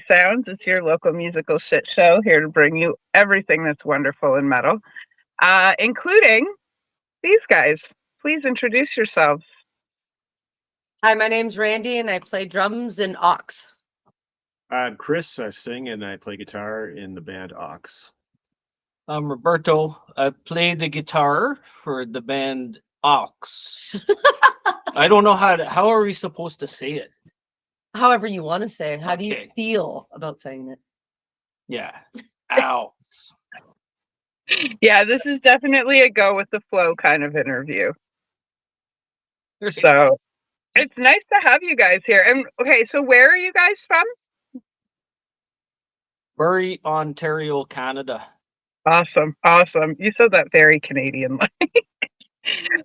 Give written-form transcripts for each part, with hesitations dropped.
Sounds. It's your local musical shit show here to bring you everything that's wonderful in metal, including these guys. Please introduce yourselves. Hi, my name's Randy, and I play drums in Ox. I'm Chris. I sing and I play guitar in the band Ox. I'm Roberto. I play the guitar for the band Ox. I don't know how are we supposed to say it? However you want to say it. How do you Okay. feel about saying it? Yeah. Ox. Yeah, this is definitely a go with the flow kind of interview. So it's nice to have you guys here. And okay, so where are you guys from? Bury, Ontario, Canada. Awesome. You said that very Canadian like.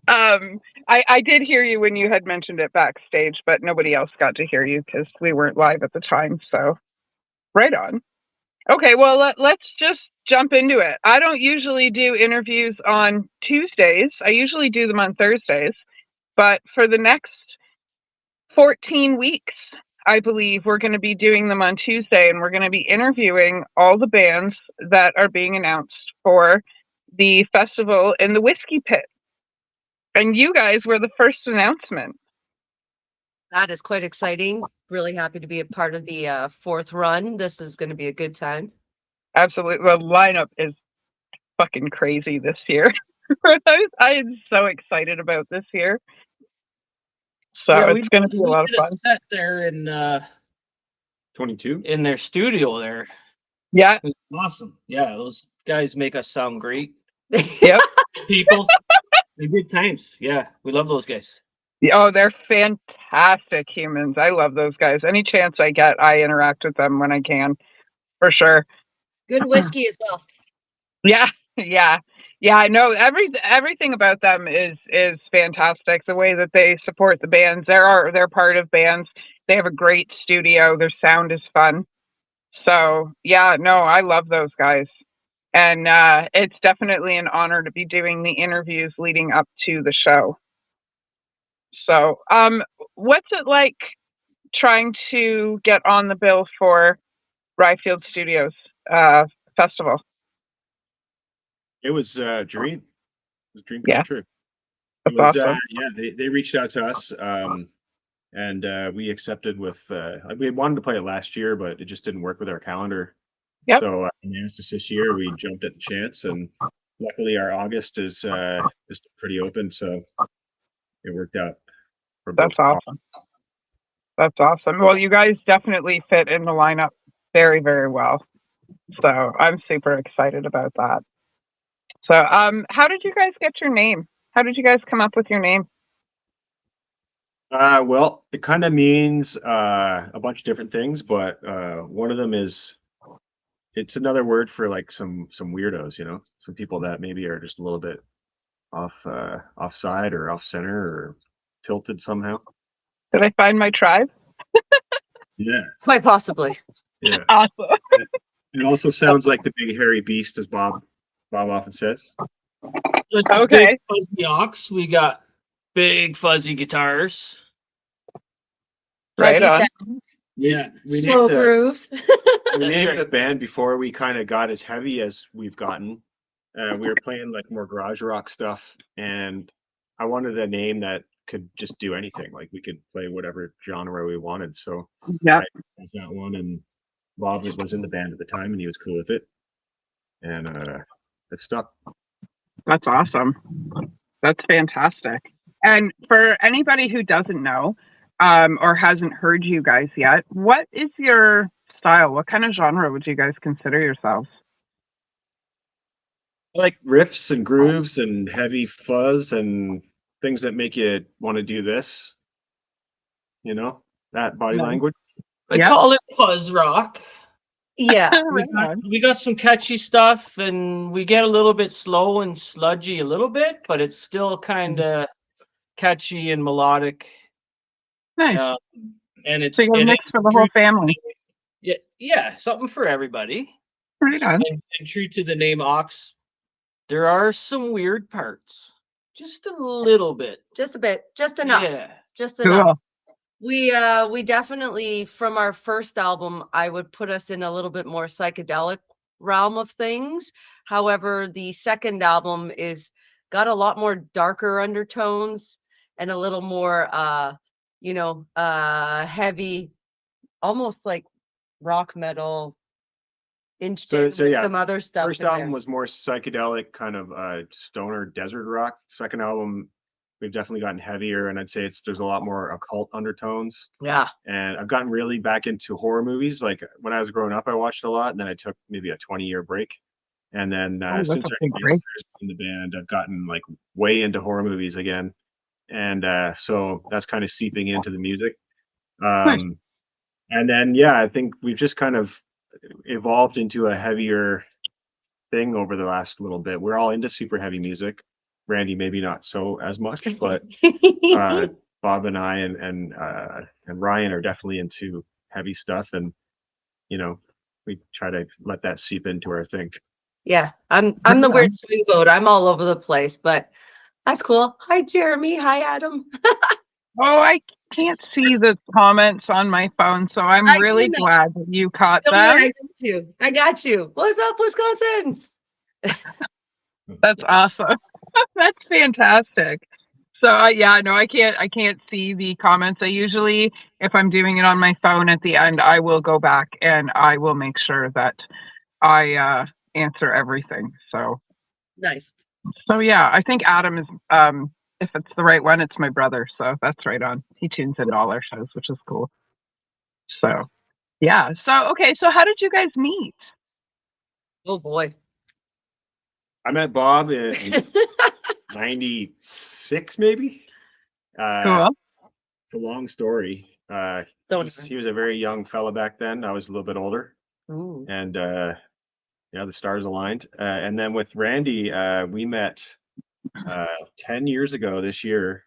I did hear you when you had mentioned it backstage, but nobody else got to hear you because we weren't live at the time. So right on. Okay, well, let's just jump into it. I don't usually do interviews on Tuesdays. I usually do them on Thursdays. But for the next 14 weeks, I believe we're going to be doing them on Tuesday, and we're going to be interviewing all the bands that are being announced for the festival in the Whiskey Pit. And you guys were the first announcement. That is quite exciting. Really happy to be a part of the fourth run. This is going to be a good time. Absolutely. The lineup is fucking crazy this year. I am so excited about this year. So Yeah, it's going to be a lot of fun. Set there in 22? in their studio there. Yeah. It was awesome. Yeah, those guys make us sound great. Yep. People. They're good times. Yeah, we love those guys. Oh, they're fantastic humans. I love those guys. Any chance I get, I interact with them when I can, for sure. Good whiskey as well. Yeah, yeah, yeah. I know everything about them is fantastic. The way that they support the bands, they're part of bands. They have a great studio. Their sound is fun. So yeah, no, I love those guys, and it's definitely an honor to be doing the interviews leading up to the show. So, what's it like trying to get on the bill for Ryfield Studios festival? It was a dream. It was a dream come Yeah, true. It that's was, awesome. yeah, they reached out to us and we accepted with, we wanted to play it last year, but it just didn't work with our calendar. Yep. So when they asked us this year, we jumped at the chance, and luckily our August is pretty open. So it worked out. For both. That's awesome. That's awesome. Well, you guys definitely fit in the lineup very, very well. So I'm super excited about that. So, how did you guys get your name? How did you guys come up with your name? Well, it kind of means a bunch of different things, but one of them is it's another word for like some weirdos, you know, some people that maybe are just a little bit offside or off center or tilted somehow. Did I find my tribe? Yeah, Quite possibly. yeah. Awesome. It also sounds like the big hairy beast, as Bob often says. Okay. Big fuzzy Ox. We got big fuzzy guitars. Right Heavy on. sounds, Yeah, we slow named the, grooves. we That's named right. the band before we kind of got as heavy as we've gotten. We were playing like more garage rock stuff, and I wanted a name that could just do anything. Like we could play whatever genre we wanted. So Yeah, I was that one, and Bob was in the band at the time, and he was cool with it, and it stuck. that's awesome. That's fantastic. And for anybody who doesn't know, or hasn't heard you guys yet, what is your style? What kind of genre would you guys consider yourselves? I like riffs and grooves and heavy fuzz and things that make you want to do this. You know, that body Yeah. language. I Yeah. call it fuzz rock. Yeah. Right on. We got some catchy stuff, and we get a little bit slow and sludgy a little bit, but it's still kind of catchy and melodic. Nice. And it's So you got a mix for the whole family. Yeah, something for everybody. Right on. And true to the name Ox, there are some weird parts, just a little bit. Just a bit. Just enough. Yeah. Just enough. Cool. We definitely, from our first album, I would put us in a little bit more psychedelic realm of things. However, the second album is got a lot more darker undertones and a little more heavy, almost like rock metal inched in So with yeah, some other stuff first in album there. was more psychedelic, kind of stoner desert rock. Second album, we've definitely gotten heavier, and I'd say there's a lot more occult undertones. Yeah. And I've gotten really back into horror movies. Like when I was growing up, I watched a lot, and then I took maybe a 20-year break. And then Oh, that's since a our big bass break. player's in the band, I've gotten like way into horror movies again. And so that's kind of seeping into the music. Nice. And then yeah, I think we've just kind of evolved into a heavier thing over the last little bit. We're all into super heavy music. Randy maybe not so as much, but Bob and I and Ryan are definitely into heavy stuff, and you know we try to let that seep into our thing. Yeah, I'm the weird swing vote. I'm all over the place, but that's cool. Hi, Jeremy. Hi, Adam. Oh, I can't see the comments on my phone, so I'm I really know. glad that you caught Don't them. worry, I got you. I got you. What's up, Wisconsin? That's awesome. That's fantastic. So yeah, no, I can't see the comments. I usually, if I'm doing it on my phone at the end, I will go back and I will make sure that I answer everything. Nice. So yeah, I think Adam is if it's the right one, it's my brother. So that's right on. He tunes into all our shows, which is cool. So yeah. So okay, so how did you guys meet? Oh boy. I met Bob in '96, maybe. Cool. It's a long story. Don't He was a very young fella back then. I was a little bit older, Ooh. and yeah, the stars aligned. And then with Randy, we met 10 years ago this year,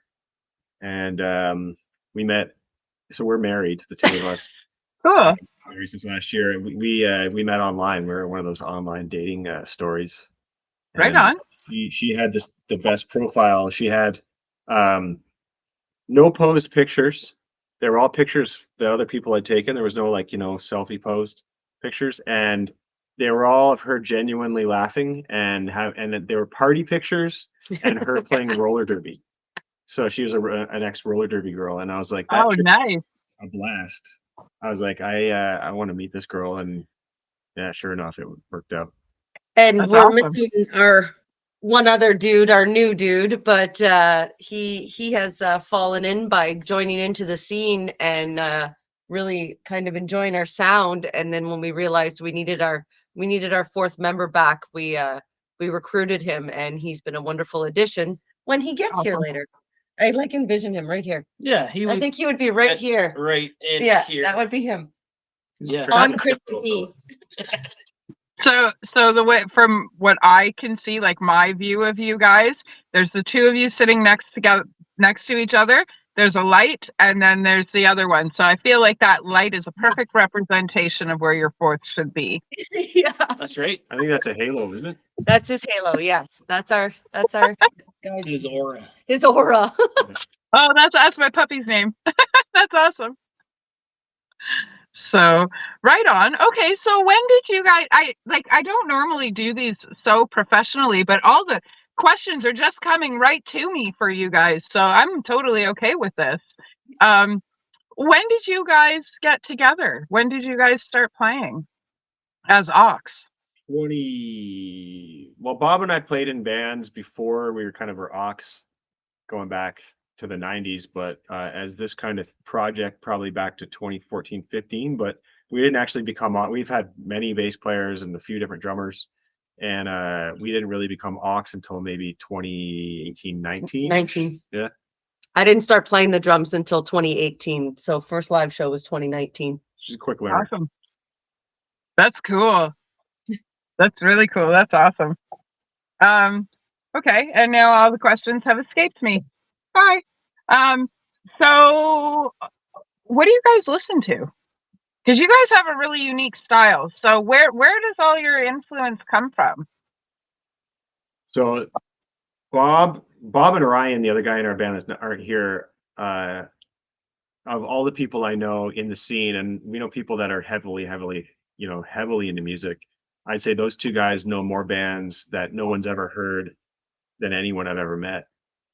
and we met. So we're married, the two of us. Cool. Married since last year. And we met online. We're one of those online dating stories. Right And on. she had the best profile. She had no posed pictures. They were all pictures that other people had taken. There was no like, selfie posed pictures. And they were all of her genuinely laughing and they were party pictures and her playing roller derby. So she was an ex roller derby girl. And I was like, that Oh, trip nice. was a blast. I was like, I want to meet this girl. And yeah, sure enough, it worked out. And That's we're awesome. missing our one other dude, our new dude, but he has fallen in by joining into the scene and really kind of enjoying our sound. And then when we realized we needed our fourth member back, we recruited him, and he's been a wonderful addition when he gets here Awesome. later. I like envision him right here. Yeah, he I would think he would be right here. right in Yeah, here. that would be him Yeah. on Christmas Eve. So the way from what I can see, like my view of you guys, there's the two of you sitting next to each other. There's a light, and then there's the other one. So I feel like that light is a perfect representation of where your fourth should be. Yeah, That's right. I think that's a halo, isn't it? that's his halo. Yes, that's our That's guys. his aura. His aura. Oh, that's my puppy's name. That's awesome. So right on. Okay, so when did you guys? I don't normally do these so professionally, but all the questions are just coming right to me for you guys. So I'm totally okay with this. When did you guys get together? When did you guys start playing as Ox? Well, Bob and I played in bands before we were kind of our Ox going back to the 90s, but as this kind of project probably back to 2014, 15, but we didn't actually become we've had many bass players and a few different drummers, and we didn't really become Ox until maybe 2018, 19. 19. Yeah. I didn't start playing the drums until 2018. So first live show was 2019. She's a quick learner. Awesome. That's cool. That's really cool. That's awesome. Okay, and now all the questions have escaped me. Bye. So what do you guys listen to? Because you guys have a really unique style. So where does all your influence come from? So Bob and Ryan, the other guy in our band that aren't here, of all the people I know in the scene, and people that are heavily into music, I'd say those two guys know more bands that no one's ever heard than anyone I've ever met.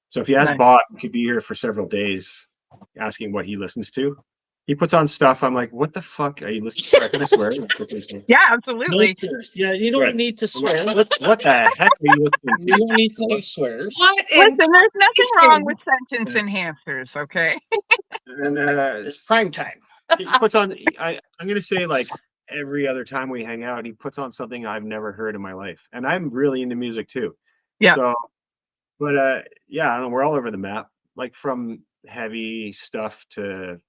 So if you ask Nice. Bob, he could be here for several days asking what he listens to. He puts on stuff. I'm like, what the fuck are you listening to? Can I swear? Yeah, No absolutely. swears. Yeah, you don't Right. need to swear. What the heck are you listening You to? don't need to do swears. What in Listen, there's nothing wrong tarnation? with sentence enhancers, okay? And It's prime time. he puts on. I'm gonna say like every other time we hang out, he puts on something I've never heard in my life, and I'm really into music too. Yeah. So, but yeah, I don't know. We're all over the map, like from heavy stuff to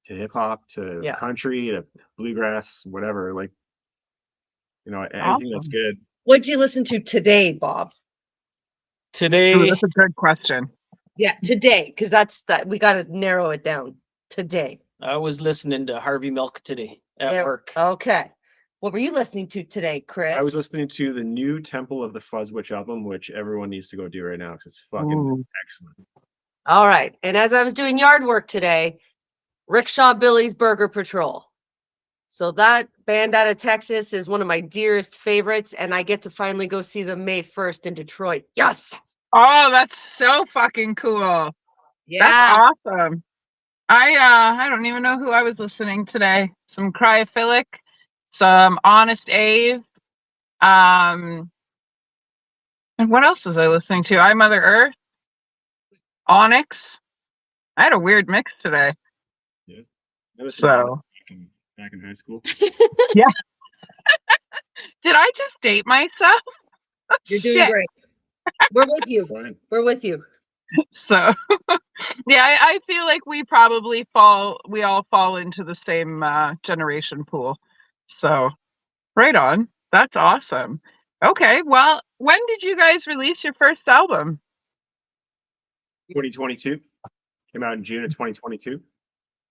hip hop to Yeah. country to bluegrass, whatever. Like, anything that's Awesome. good. What'd you listen to today, Bob? Ooh, Today, that's a good question. Yeah, today, because that's that we got to narrow it down. Today. I was listening to Harvey Milk today at Yeah, work. Okay. What were you listening to today, Chris? I was listening to the new Temple of the Fuzzwitch album, which everyone needs to go do right now because it's fucking Ooh. excellent. All right. And as I was doing yard work today, Rickshaw Billy's Burger Patrol. So that band out of Texas is one of my dearest favorites, and I get to finally go see them May 1st in Detroit. Yes. Oh, that's so fucking cool. Yeah. That's awesome. I don't even know who I was listening today. Some Cryophilic, some Honest Ave, and what else was I listening to? I Mother Earth, Onyx. I had a weird mix today. I listened to So back in high school. did I just date myself? You're doing Shit. great. We're with you. Fine. We're with you. So yeah, I feel like we all fall into the same generation pool. So right on. That's awesome. Okay, well, when did you guys release your first album? 2022 came out in June of 2022.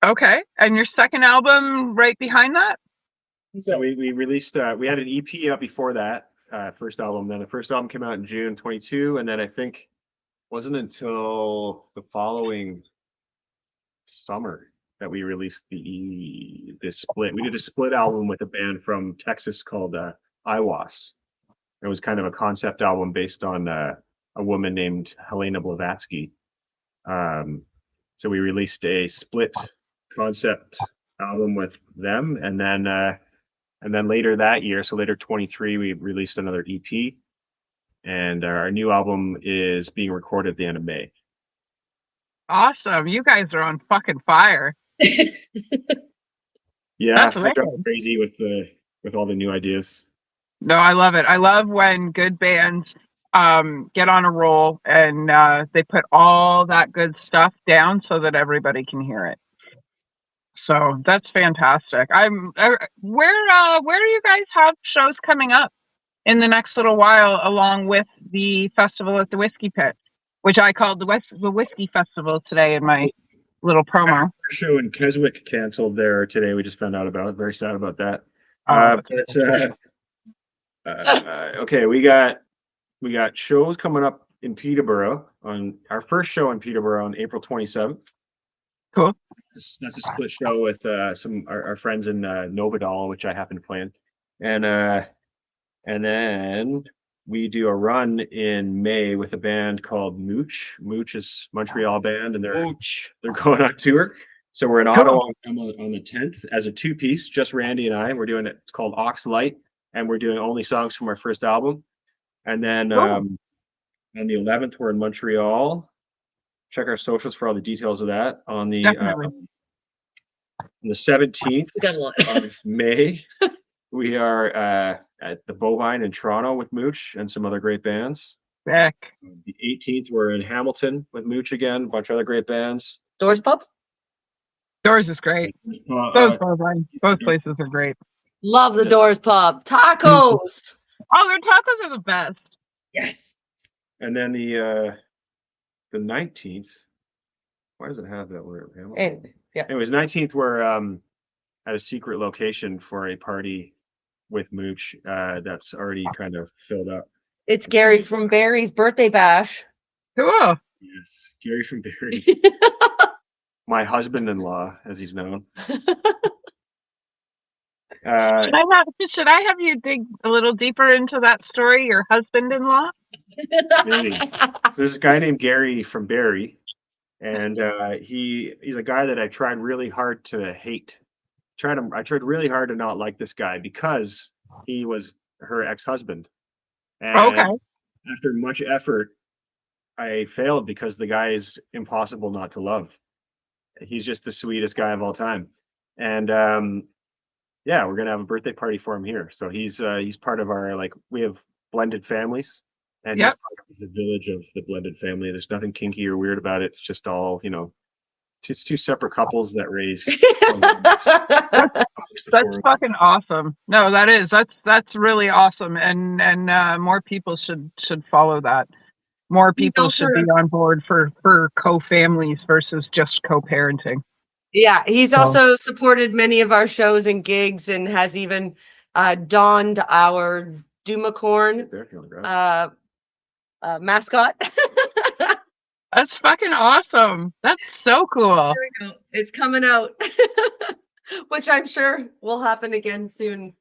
Okay, and your second album right behind that? So we released we had an EP out before that first album. Then the first album came out in June 22, and then I think wasn't until the following summer that we released this split. We did a split album with a band from Texas called Iwas. It was kind of a concept album based on a woman named Helena Blavatsky. So we released a split concept album with them, and then later that year, so later 23, we released another EP, and our new album is being recorded at the end of May. Awesome. You guys are on fucking fire. Yeah, That's I drive wicked. crazy with all the new ideas. No, I love it. I love when good bands get on a roll and they put all that good stuff down so that everybody can hear it. So that's fantastic. Where do you guys have shows coming up in the next little while, along with the festival at the Whiskey Pit, which I called the Whiskey Festival today in my little promo. Our show in Keswick canceled there today. We just found out about it. Very sad about that. Oh, Okay, we got shows coming up in Peterborough on our first show in Peterborough on April 27th. Cool. That's a split show with some our friends in Novidal, which I happen to play in, and then we do a run in May with a band called Mooch. Mooch is Montreal band, and they're going on tour. So we're in Ottawa on the 10th as a two-piece, just Randy and I. We're doing it. It's called Ox Light, and we're doing only songs from our first album. And then on the 11th, we're in Montreal. Check our socials for all the details of that. On the 17th We got a lot. of May, we are at the Bovine in Toronto with Mooch and some other great bands. Sick. The 18th, we're in Hamilton with Mooch again, a bunch of other great bands. Doors Pub? Doors is great. Both places are great. Love the Yes. Doors Pub. Tacos. Oh, their tacos are the best. Yes. And then the 19th. Why does it have that word? And yeah. Anyways, 19th, we're at a secret location for a party with Mooch that's already kind of filled up. It's Gary from Barry's birthday bash. Cool. Yes, Gary from Barry. my husband-in-law, as he's known. Should I have you dig a little deeper into that story? Your husband-in-law? Maybe. So there's a guy named Gary from Barrie, and he's a guy that I tried really hard to hate. I tried really hard to not like this guy because he was her ex-husband. And Okay. after much effort, I failed because the guy is impossible not to love. He's just the sweetest guy of all time. And yeah, we're gonna have a birthday party for him here. So he's part of our, like, we have blended families, and he's Yep. part of the village of the blended family. There's nothing kinky or weird about it. It's just all, it's two separate couples that raise That's fucking awesome. No, that's really awesome, and more people should follow that. More people should be on board for co-families versus just co-parenting. Yeah, he's So- also supported many of our shows and gigs, and has even donned our Dumacorn There, if you wanna grab it. mascot. That's fucking awesome. That's so cool. There we go. It's coming out, which I'm sure will happen again soon.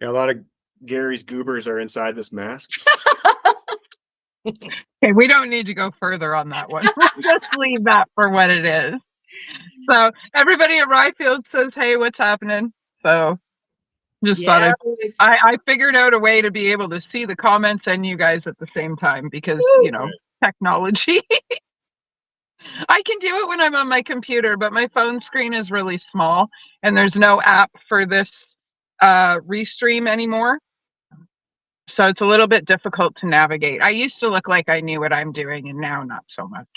Yeah, a lot of Gary's goobers are inside this mask. Okay, we don't need to go further on that one. We'll just leave that for what it is. So everybody at Ryfield says, "Hey, what's happening?" So just thought Yeah, I figured out a way to be able to see the comments and you guys at the same time because, technology. I can do it when I'm on my computer, but my phone screen is really small and there's no app for this restream anymore. So it's a little bit difficult to navigate. I used to look like I knew what I'm doing and now not so much.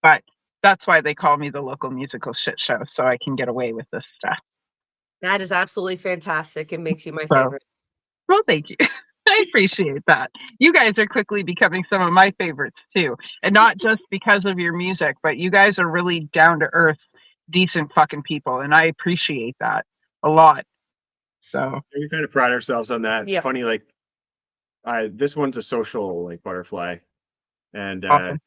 But that's why they call me the local musical shit show, so I can get away with this stuff. that is absolutely fantastic. It makes you my So- favorite. Well, thank you. I appreciate that. You guys are quickly becoming some of my favorites too. And not just because of your music, but you guys are really down to earth, decent fucking people. And I appreciate that a lot. So We kind of pride ourselves on that. It's Yep. funny, like, this one's a social, like, butterfly, and Awesome.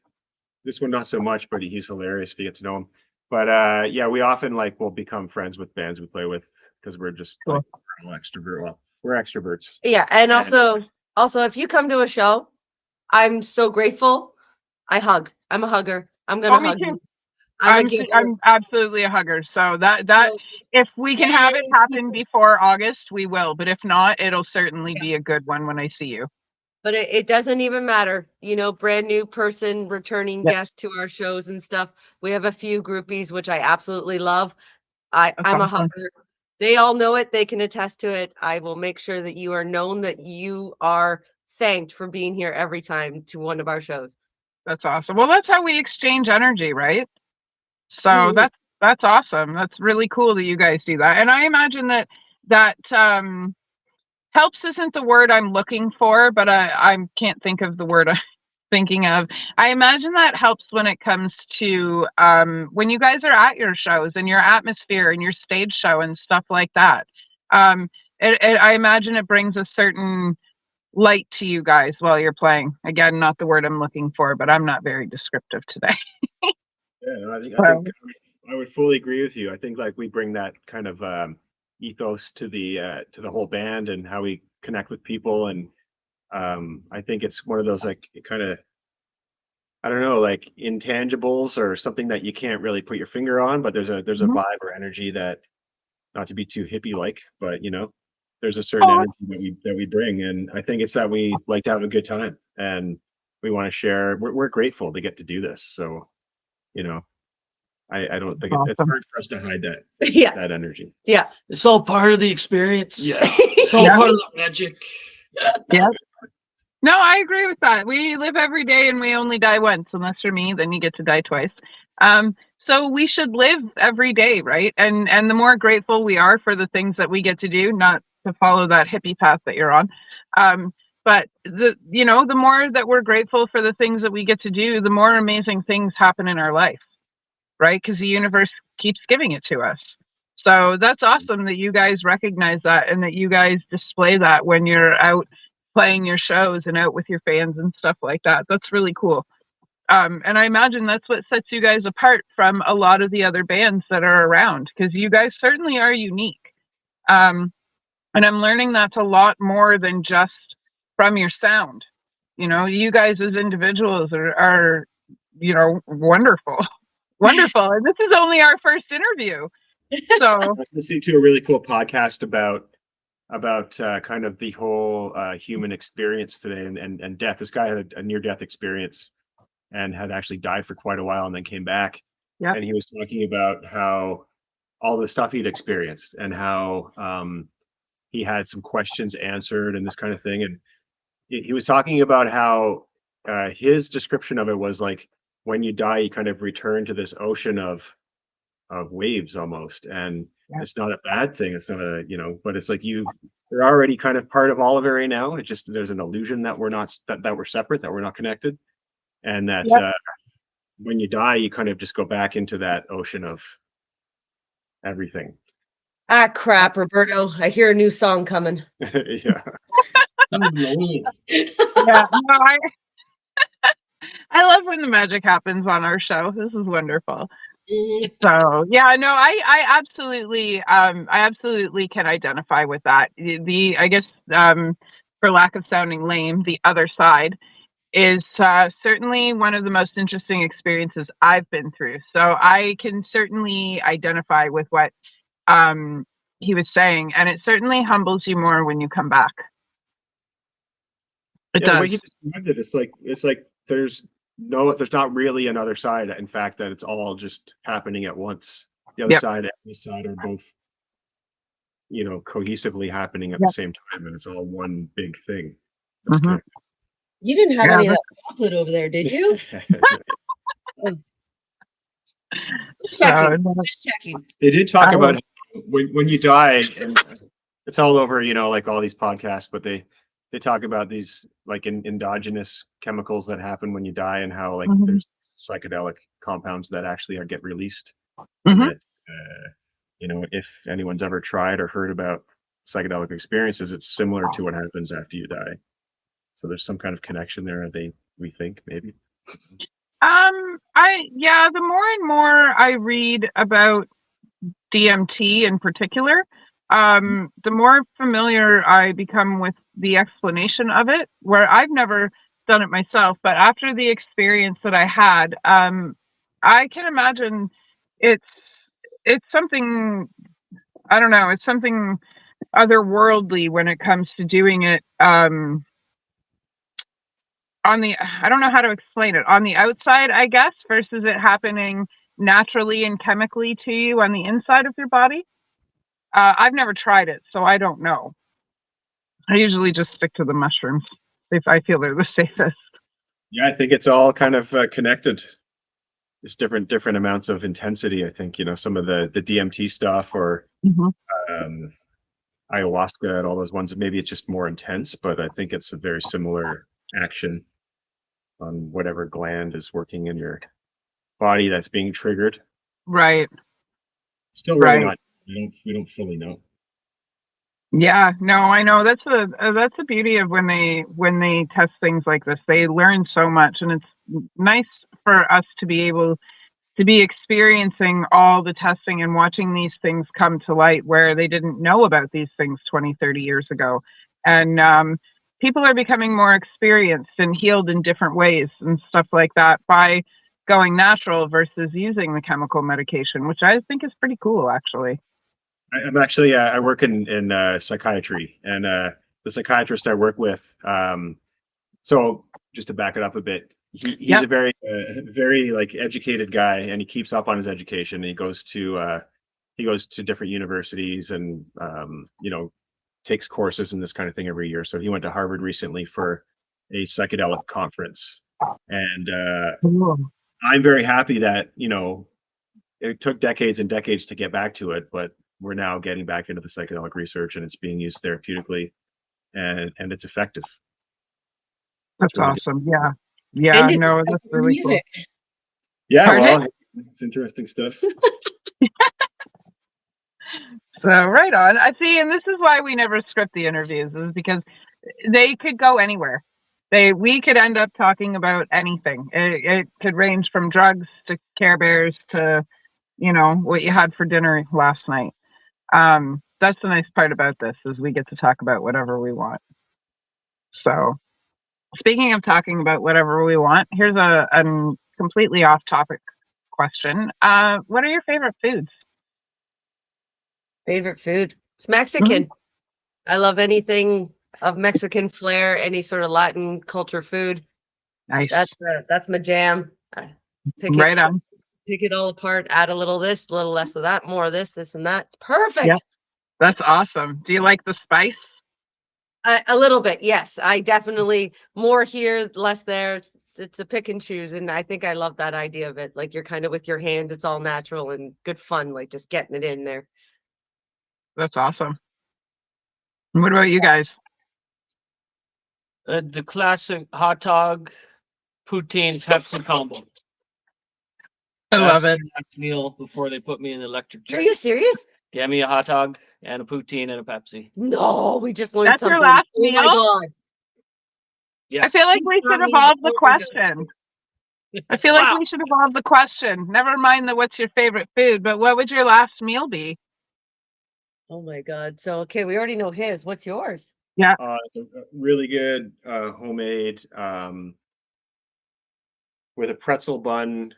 this one not so much, but he's hilarious if you get to know him. But yeah, we often, like, will become friends with bands we play with because we're just Cool. like all extrovert. Well, we're extroverts. Yeah, and And- also if you come to a show, I'm so grateful. I hug. I'm a hugger. I'm gonna Oh, me hug too. you. I'm a giver. I'm absolutely a hugger. So that So, if we can have it Yay, happen people. before August, we will. But if not, it'll certainly be a good one when I see you. but it doesn't even matter. Brand new person, returning Yep. guest to our shows and stuff. We have a few groupies, which I absolutely love. I'm a awesome. hugger. They all know it. They can attest to it. I will make sure that you are known, that you are thanked for being here every time to one of our shows. That's awesome. Well, that's how we exchange energy, right? So Mhm. that's awesome. That's really cool that you guys do that. And I imagine that helps isn't the word I'm looking for, but I can't think of the word I'm thinking of. I imagine that helps when it comes to when you guys are at your shows and your atmosphere and your stage show and stuff like that. I imagine it brings a certain light to you guys while you're playing. Again, not the word I'm looking for, but I'm not very descriptive today. Yeah, no, I think Wow. I would fully agree with you. I think, like, we bring that kind of ethos to the whole band and how we connect with people, and I think it's one of those, like, kind of, I don't know, like, intangibles or something that you can't really put your finger on, but there's a Mhm. vibe or energy that, not to be too hippie like, but there's a certain Oh. energy that we bring, and I think it's that we like to have a good time and we want to share. We're grateful to get to do this, so I don't think it's Awesome. hard for us to hide that Yeah, that energy. yeah. It's all part of the experience. Yeah. It's all Yeah. part of the magic. No, I agree with that. We live every day and we only die once, unless for me, then you get to die twice. So we should live every day, right? And the more grateful we are for the things that we get to do, not to follow that hippie path that you're on. But the more that we're grateful for the things that we get to do, the more amazing things happen in our life, right? Because the universe keeps giving it to us. So that's awesome that you guys recognize that and that you guys display that when you're out playing your shows and out with your fans and stuff like that. That's really cool. And I imagine that's what sets you guys apart from a lot of the other bands that are around, because you guys certainly are unique. And I'm learning that's a lot more than just from your sound. You know, you guys as individuals are wonderful. Wonderful. And this is only our first interview. So I was listening to a really cool podcast about kind of the whole human experience today and death. This guy had a near death experience and had actually died for quite a while and then came back. Yeah. And he was talking about how all the stuff he'd experienced and how he had some questions answered and this kind of thing. And he was talking about how his description of it was like when you die, you kind of return to this ocean of waves almost. And Yeah. it's not a bad thing. It's not but it's like you're already kind of part of all of it right now. It just there's an illusion that we're not that we're separate, that we're not connected. And that Yep. when you die, you kind of just go back into that ocean of everything. Ah, crap, Roberto. I hear a new song coming. Yeah. yeah, no, I love when the magic happens on our show. This is wonderful. Mhm. So yeah, no, I absolutely can identify with that. I guess for lack of sounding lame, the other side is certainly one of the most interesting experiences I've been through. So I can certainly identify with what he was saying, and it certainly humbles you more when you come back. It Yeah, the way he does. described it, it's like there's not really another side. In fact, that it's all just happening at once. The other Yep. side and this side are both, cohesively happening at Yep. the same time, and it's all one big thing. Mhm. You didn't have Yeah, any of that chocolate over there, did you? Just checking. So, Just checking. They did talk I about how when you die, and it's all over, like all these podcasts, but they talk about these like endogenous chemicals that happen when you die, and how like Mhm. there's psychedelic compounds that actually get released. Mhm. And that, if anyone's ever tried or heard about psychedelic experiences, it's similar to what happens after you die. So there's some kind of connection there. We think maybe. the more and more I read about DMT in particular, the more familiar I become with the explanation of it, where I've never done it myself, but after the experience that I had, I can imagine it's something, I don't know, it's something otherworldly when it comes to doing it I don't know how to explain it, on the outside, I guess, versus it happening naturally and chemically to you on the inside of your body. I've never tried it, so I don't know. I usually just stick to the mushrooms if I feel they're the safest. Yeah, I think it's all kind of connected. There's different amounts of intensity. I think some of the DMT stuff or Mhm. um, ayahuasca and all those ones. Maybe it's just more intense, but I think it's a very similar action on whatever gland is working in your body that's being triggered. Right. Still really Right. not. We don't fully know. Yeah, no, I know that's the beauty of when they test things like this. They learn so much, and it's nice for us to be able to be experiencing all the testing and watching these things come to light where they didn't know about these things 20, 30 years ago. And people are becoming more experienced and healed in different ways and stuff like that by going natural versus using the chemical medication, which I think is pretty cool, actually. I'm actually I work in psychiatry, and the psychiatrist I work with. So just to back it up a bit, he's Yep. a very like educated guy, and he keeps up on his education. And he goes to different universities, and takes courses and this kind of thing every year. So he went to Harvard recently for a psychedelic conference, and Cool. I'm very happy that it took decades and decades to get back to it, but we're now getting back into the psychedelic research, and it's being used therapeutically, and it's effective. That's really awesome. Yeah. Yeah, And it's no, that's for really cool. music. Yeah, Pardon? well, it's interesting stuff. So right on. I see, and this is why we never script the interviews, is because they could go anywhere. we could end up talking about anything. It could range from drugs to Care Bears to, you know, what you had for dinner last night. That's the nice part about this is we get to talk about whatever we want. So speaking of talking about whatever we want, here's a completely off topic question. What are your favorite foods? Favorite food? It's Mexican. I love anything of Mexican flair, any sort of Latin culture food. Nice. That's my jam. I Right on. pick it all apart, add a little this, a little less of that, more of this and that. It's perfect. Yeah. That's awesome. Do you like the spice? A little bit, yes. I definitely more here, less there. It's a pick and choose, and I think I love that idea of it. Like you're kind of with your hands, it's all natural and good fun, like just getting it in there. That's awesome. What about you guys? The classic hot dog, poutine, Pepsi combo. I love That's it. my last meal before they put me in the electric Are chair. you serious? Get me a hot dog and a poutine and a Pepsi. No, we just learned That's your something. last Oh my meal? God. Yes. I feel like we Please should tell me evolve the before we go. question. I feel like Wow. we should evolve the question. Never mind the what's your favorite food, but what would your last meal be? Oh my God. So, okay, we already know his. What's yours? Really good homemade with a pretzel bun,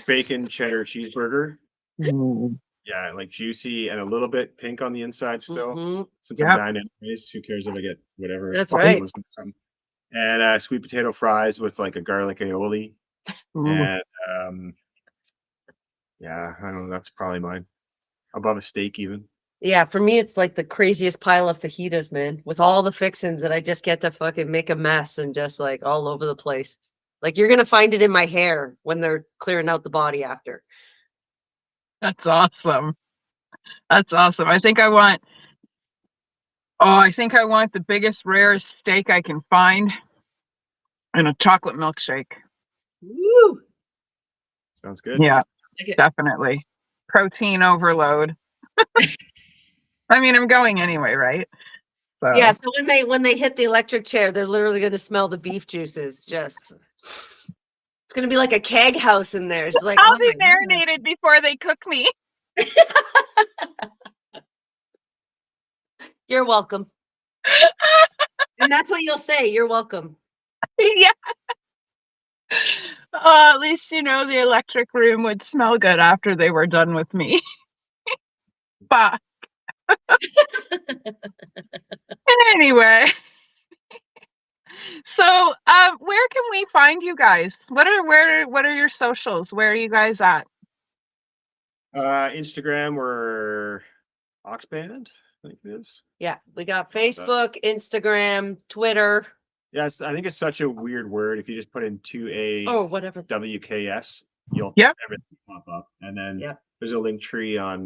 bacon cheddar cheeseburger. Yeah, like juicy and a little bit pink on the inside still. Mhm. Since Yep. I'm dying anyways, who cares if I get whatever? That's right. And sweet potato fries with like a garlic aioli. Ooh. And yeah, I don't know. That's probably mine. Above a steak, even. Yeah, for me, it's like the craziest pile of fajitas, man, with all the fixins that I just get to fucking make a mess and just like all over the place. Like you're gonna find it in my hair when they're clearing out the body after. That's awesome. That's awesome. I think I want the biggest, rarest steak I can find and a chocolate milkshake. Woo! Sounds good. Yeah, Like it. definitely. Protein overload. I mean, I'm going anyway, right? So Yeah, so when they hit the electric chair, they're literally gonna smell the beef juices. Just it's gonna be like a keg house in there. It's like I'll oh be my God. marinated before they cook me. You're welcome. And that's what you'll say. You're welcome. Yeah. At least you know the electric room would smell good after they were done with me. But anyway, so where can we find you guys? What are your socials? Where are you guys at? Instagram or Oxband, I think it is. Yeah, we got Facebook, Instagram, Twitter. Yes, I think it's such a weird word. If you just put in 2A Oh, whatever. WKS, you'll Yep. everything pop up. And then Yep. there's a link tree on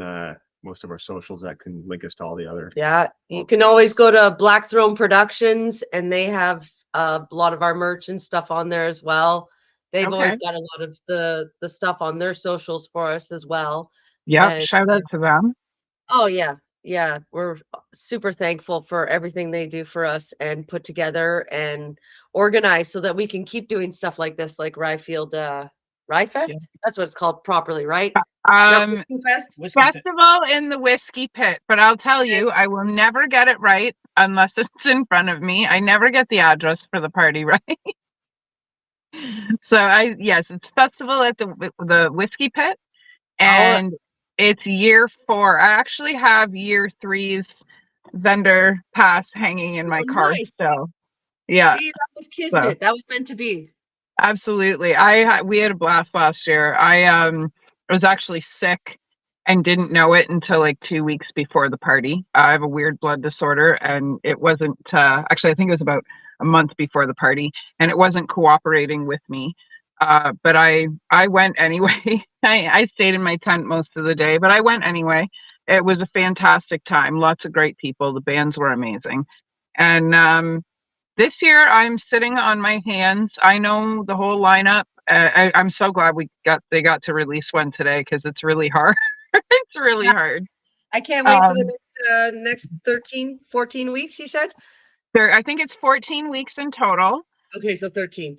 most of our socials that can link us to all the other. Yeah, you can always go to Black Throne Productions, and they have a lot of our merch and stuff on there as well. They've always Okay. got a lot of the stuff on their socials for us as well. Yep. And, Shout out to them. oh yeah, yeah, we're super thankful for everything they do for us and put together and organize so that we can keep doing stuff like this, like Ryefield Rye Fest. That's what it's called properly, right? Not Whiskey Fest. Whiskey Pit. Festival in the Whiskey Pit, but I'll tell you, I will never get it right unless it's in front of me. I never get the address for the party right. So yes, it's festival at the Whiskey Pit, and it's year 4. I actually have year 3's vendor pass hanging in my Oh, car nice. still. Yeah, See, that was kismet. That was meant to be. absolutely. We had a blast last year. I was actually sick and didn't know it until like 2 weeks before the party. I have a weird blood disorder, and it wasn't actually, I think it was about a month before the party, and it wasn't cooperating with me. But I went anyway. I stayed in my tent most of the day, but I went anyway. It was a fantastic time. Lots of great people. The bands were amazing. And this year I'm sitting on my hands. I know the whole lineup. I'm so glad they got to release one today, because it's really hard. It's really hard. I can't wait for the next 13, 14 weeks, you said? I think it's 14 weeks in total. Okay, so 13.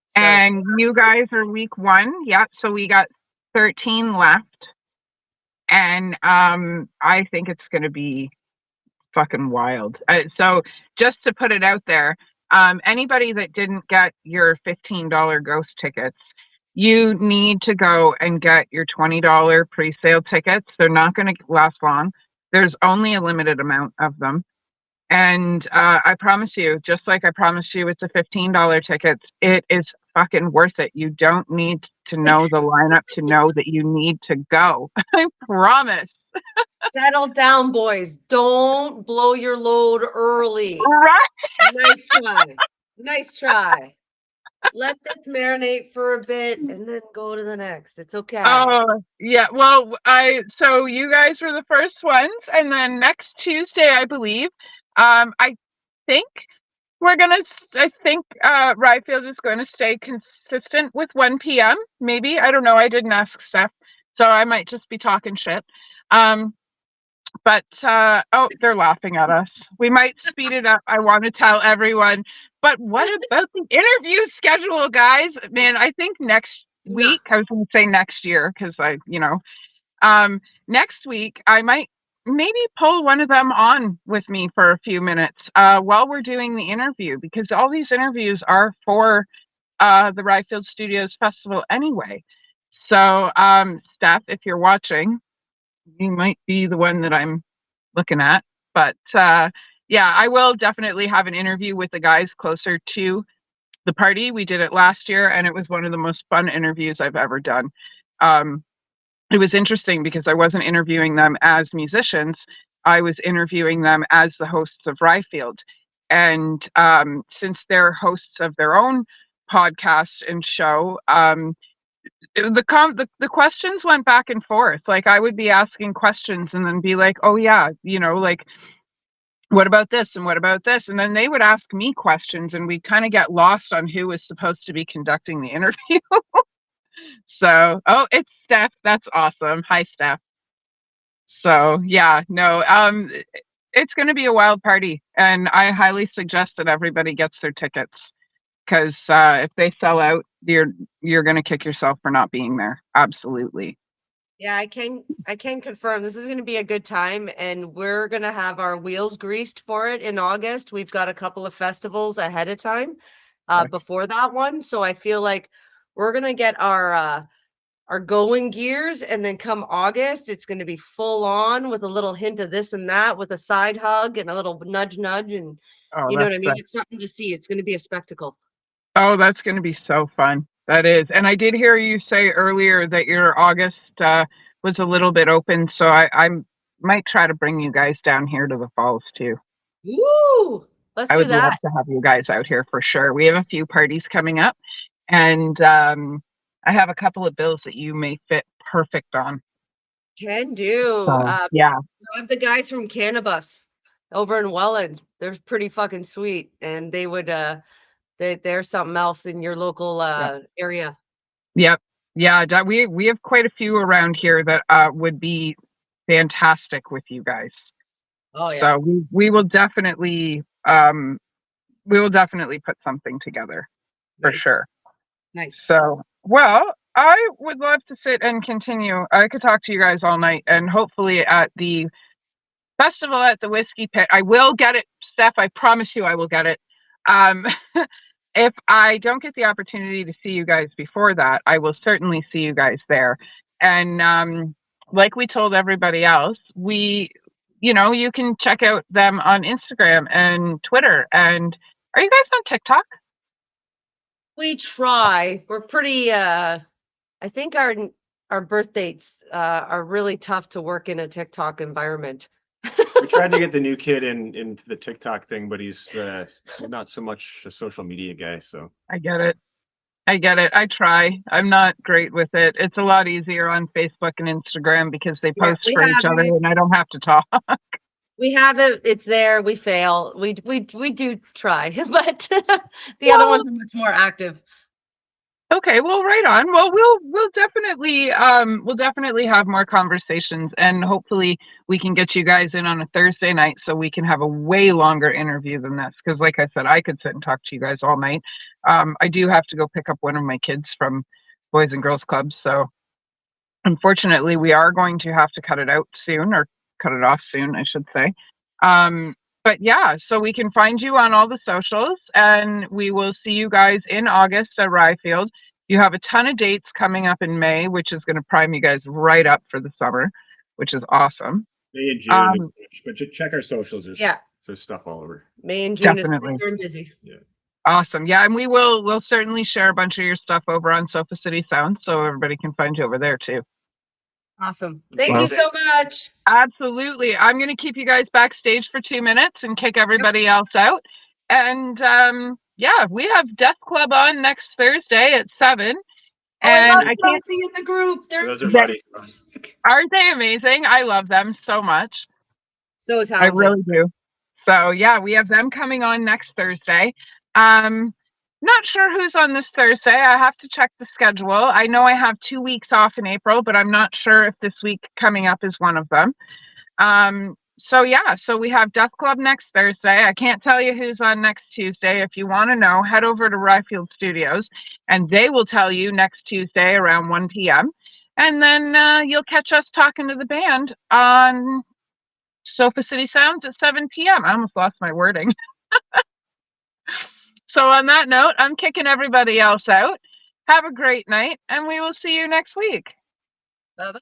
So And you guys are week 1. Yep. So we got 13 left. And I think it's going to be fucking wild. So just to put it out there, anybody that didn't get your $15 ghost tickets, you need to go and get your $20 pre-sale tickets. They're not going to last long. There's only a limited amount of them. And I promise you, just like I promised you with the $15 tickets, it is fucking worth it. You don't need to know the lineup to know that you need to go. I promise. settle down, boys. Don't blow your load early. Right. Nice try. Nice try. Let this marinate for a bit and then go to the next. It's okay. Oh, yeah. Well, so you guys were the first ones, and then next Tuesday, I believe, I think I think Ryfield is going to stay consistent with 1 p.m. Maybe. I don't know. I didn't ask Steph, so I might just be talking shit. But oh, they're laughing at us. We might speed it up. I want to tell everyone. But what about the interview schedule, guys? Man, I think next week, I was going to say next year because next week I might maybe pull one of them on with me for a few minutes while we're doing the interview, because all these interviews are for the Ryfield Studios Festival anyway. So, Steph, if you're watching, you might be the one that I'm looking at. But yeah, I will definitely have an interview with the guys closer to the party. We did it last year, and it was one of the most fun interviews I've ever done. It was interesting because I wasn't interviewing them as musicians. I was interviewing them as the hosts of Ryfield. And since they're hosts of their own podcast and show, the questions went back and forth. Like, I would be asking questions and then be like, oh yeah, like, what about this and what about this? And then they would ask me questions, and we'd kind of get lost on who was supposed to be conducting the interview. So, oh, it's Steph. That's awesome. Hi, Steph. So yeah, no, it's going to be a wild party, and I highly suggest that everybody gets their tickets, because if they sell out, you're going to kick yourself for not being there. Absolutely. Yeah, I can confirm this is going to be a good time, and we're going to have our wheels greased for it in August. We've got a couple of festivals ahead of time before that one, so I feel like we're going to get our going gears, and then come August, it's going to be full on with a little hint of this and that, with a side hug and a little nudge, and Oh, you know what I that's mean? It's something to see. It's going to be a spectacle. oh, that's going to be so fun. That is. And I did hear you say earlier that your August was a little bit open, so I might try to bring you guys down here to the falls too. Woo! Let's I do would love that. to have you guys out here for sure. We have a few parties coming up, and I have a couple of bills that you may fit perfect on. Can do. So, yeah. I have the guys from Cannabis over in Welland. They're pretty fucking sweet, and they would they're something else in your local area. Yep. Yeah, we have quite a few around here that would be fantastic with you guys. Oh yeah. So we will definitely put something together for Nice. sure. Nice. So, well, I would love to sit and continue. I could talk to you guys all night, and hopefully at the festival at the Whiskey Pit, I will get it, Steph. I promise you I will get it. If I don't get the opportunity to see you guys before that, I will certainly see you guys there. And like we told everybody else, you can check out them on Instagram and Twitter. And are you guys on TikTok? We try. We're pretty I think our birth dates are really tough to work in a TikTok environment. We tried to get the new kid into the TikTok thing, but he's not so much a social media guy. So I get it. I try. I'm not great with it. It's a lot easier on Facebook and Instagram because they Yeah, post for each other and I don't have to talk. We have it. It's there. We fail. We do try, but the other ones are much more active. Okay, well, right on. Well, we'll definitely have more conversations, and hopefully we can get you guys in on a Thursday night so we can have a way longer interview than this. Because, like I said, I could sit and talk to you guys all night. I do have to go pick up one of my kids from Boys and Girls Club, so unfortunately, we are going to have to cut it out soon, or cut it off soon, I should say. Um, but yeah, so we can find you on all the socials, and we will see you guys in August at Ryfield. You have a ton of dates coming up in May, which is going to prime you guys right up for the summer, which is awesome. May and June, Um, but check our socials. There's stuff all over. May and June Definitely. is super busy. Awesome. Yeah, and we'll certainly share a bunch of your stuff over on Sofa City Sound, so everybody can find you over there too. Awesome. Thank Well, you so much. Absolutely. I'm going to keep you guys backstage for 2 minutes and kick everybody else out. And yeah, we have Death Club on next Thursday at 7. Oh, I And love I can't. Kelsey in the group. They're Those are That- buddies. Aren't they amazing? I love them so much. so I talented. really do. So yeah, we have them coming on next Thursday. Not sure who's on this Thursday. I have to check the schedule. I know I have 2 weeks off in April, but I'm not sure if this week coming up is one of them. So yeah, so we have Death Club next Thursday. I can't tell you who's on next Tuesday. If you want to know, head over to Ryfield Studios and they will tell you next Tuesday around 1 p.m. And then you'll catch us talking to the band on Sofa City Sounds at 7 p.m. I almost lost my wording. So on that note, I'm kicking everybody else out. Have a great night, and we will see you next week. Bye-bye.